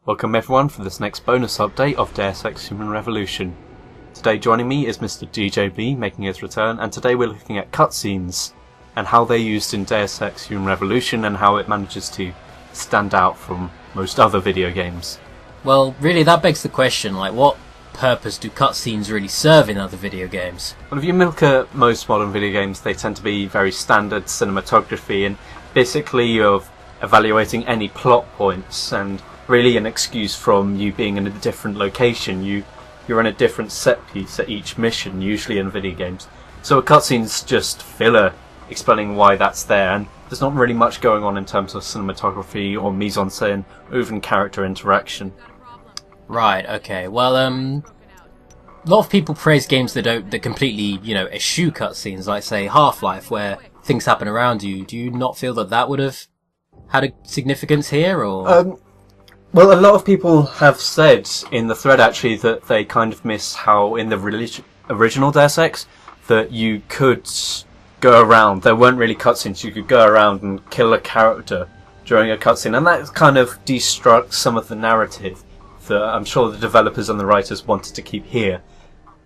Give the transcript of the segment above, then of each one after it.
Welcome everyone for this next bonus update of Deus Ex Human Revolution. Today joining me is Mr. DJB making his return, and today we're looking at cutscenes and how they're used in Deus Ex Human Revolution and how it manages to stand out from most other video games. Well, really that begs the question, like, what purpose do cutscenes really serve in other video games? Well, if you look at most modern video games, they tend to be very standard cinematography and basically you're evaluating any plot points and really an excuse from you being in a different location. You're in a different set piece at each mission, usually in video games. So a cutscene's just filler explaining why that's there, and there's not really much going on in terms of cinematography or mise-en-scène or even character interaction. Right, okay. Well, a lot of people praise games that completely, eschew cutscenes, like, say, Half-Life, where things happen around you. Do you not feel that would have had a significance here, or...? Well, a lot of people have said in the thread, actually, that they kind of miss how in the original Deus Ex, that you could go around. There weren't really cutscenes. You could go around and kill a character during a cutscene, and that kind of destructs some of the narrative that I'm sure the developers and the writers wanted to keep here.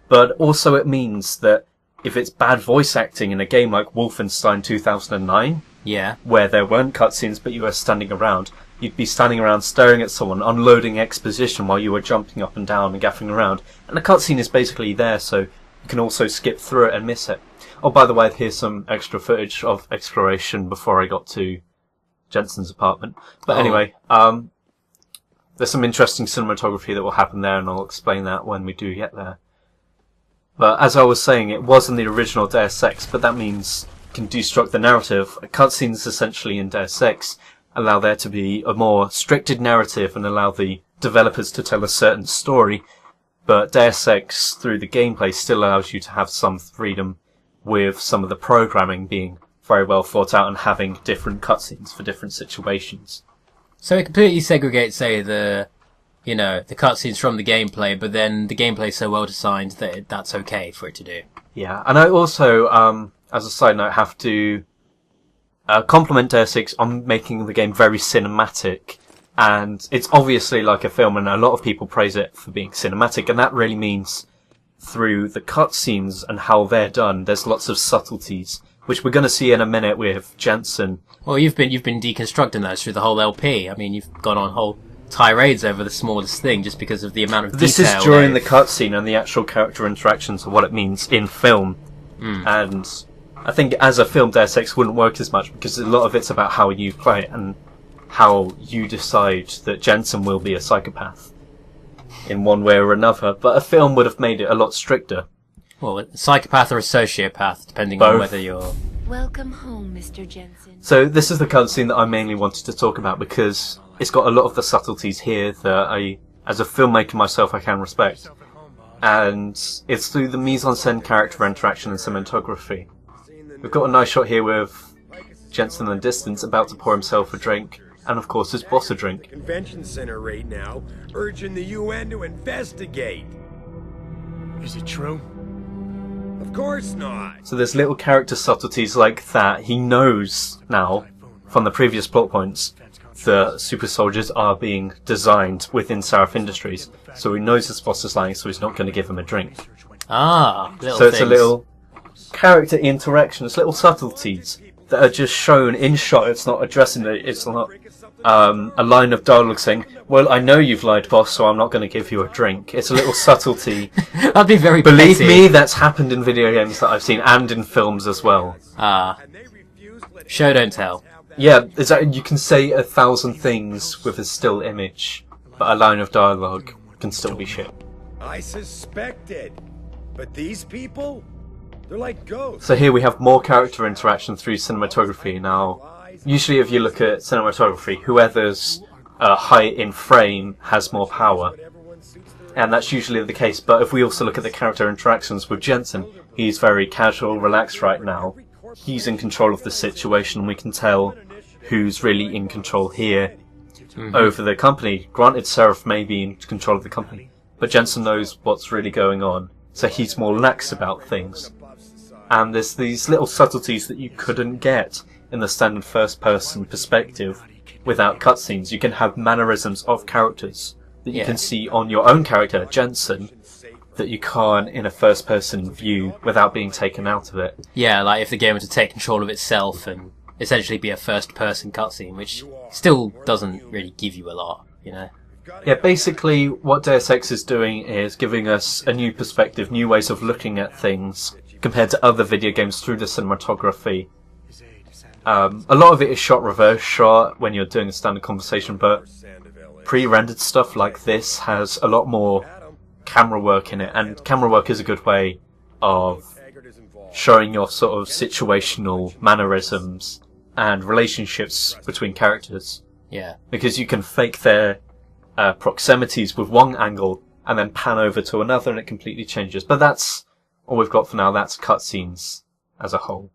But also it means that if it's bad voice acting in a game like Wolfenstein 2009, yeah, where there weren't cutscenes but you were standing around, you'd be standing around staring at someone, unloading exposition while you were jumping up and down and gaffing around. And the cutscene is basically there, so you can also skip through it and miss it. Oh, by the way, here's some extra footage of exploration before I got to Jensen's apartment. But anyway, there's some interesting cinematography that will happen there, and I'll explain that when we do get there. But as I was saying, it wasn't the original Deus Ex, but that means you can destruct the narrative. Cutscenes essentially in Deus Ex allow there to be a more stricted narrative and allow the developers to tell a certain story, but Deus Ex, through the gameplay, still allows you to have some freedom with some of the programming being very well thought out and having different cutscenes for different situations. So it completely segregates, say, the cutscenes from the gameplay, but then the gameplay is so well designed that that's okay for it to do. Yeah, and I also, as a side note, have to compliment Deus Ex on making the game very cinematic. And it's obviously like a film, and a lot of people praise it for being cinematic, and that really means through the cutscenes and how they're done, there's lots of subtleties, which we're going to see in a minute with Jensen. Well, you've been deconstructing those through the whole LP. I mean, you've gone on whole tirades over the smallest thing just because of the amount of detail. This is during the cutscene and the actual character interactions of what it means in film. And I think as a film, Deus Ex wouldn't work as much because a lot of it's about how you play it and how you decide that Jensen will be a psychopath in one way or another. But a film would have made it a lot stricter. Well, a psychopath or a sociopath, depending Both. on whether you're... Welcome home, Mr. Jensen. So this is the cutscene that I mainly wanted to talk about because it's got a lot of the subtleties here that I, as a filmmaker myself, I can respect. And it's through the mise-en-scène, character interaction and cinematography. We've got a nice shot here with Jensen in the distance about to pour himself a drink, and of course his boss a drink. Convention center right now, urging the UN to investigate. Is it true? Of course not. So there's little character subtleties like that. He knows now, from the previous plot points, that super soldiers are being designed within Seraph Industries. So he knows his boss is lying, so he's not going to give him a drink. Ah, little So it's things. a little character interaction, it's little subtleties that are just shown in shot. It's not addressing it, it's not a line of dialogue saying, well, I know you've lied, boss, so I'm not going to give you a drink. It's a little subtlety. That'd be very Believe petty. me, that's happened in video games that I've seen, and in films as well. Ah. Show don't tell. Yeah, you can say 1,000 things with a still image, but a line of dialogue can still be shit. I suspected. But these people? They're like ghosts. So here we have more character interaction through cinematography. Now, usually if you look at cinematography, whoever's high in frame has more power. And that's usually the case. But if we also look at the character interactions with Jensen, he's very casual, relaxed right now. He's in control of the situation. We can tell who's really in control here over the company. Granted, Seraph may be in control of the company, but Jensen knows what's really going on. So he's more lax about things. And there's these little subtleties that you couldn't get in the standard first-person perspective without cutscenes. You can have mannerisms of characters that you Yeah. can see on your own character, Jensen, that you can't in a first-person view without being taken out of it. Yeah, like if the game were to take control of itself and essentially be a first-person cutscene, which still doesn't really give you a lot, you know? Yeah, basically what Deus Ex is doing is giving us a new perspective, new ways of looking at things compared to other video games through the cinematography. A lot of it is shot reverse shot when you're doing a standard conversation, but pre-rendered stuff like this has a lot more camera work in it, and camera work is a good way of showing your sort of situational mannerisms and relationships between characters, Yeah. because you can fake their proximities with one angle and then pan over to another and it completely changes. But that's all we've got for now. That's cutscenes as a whole.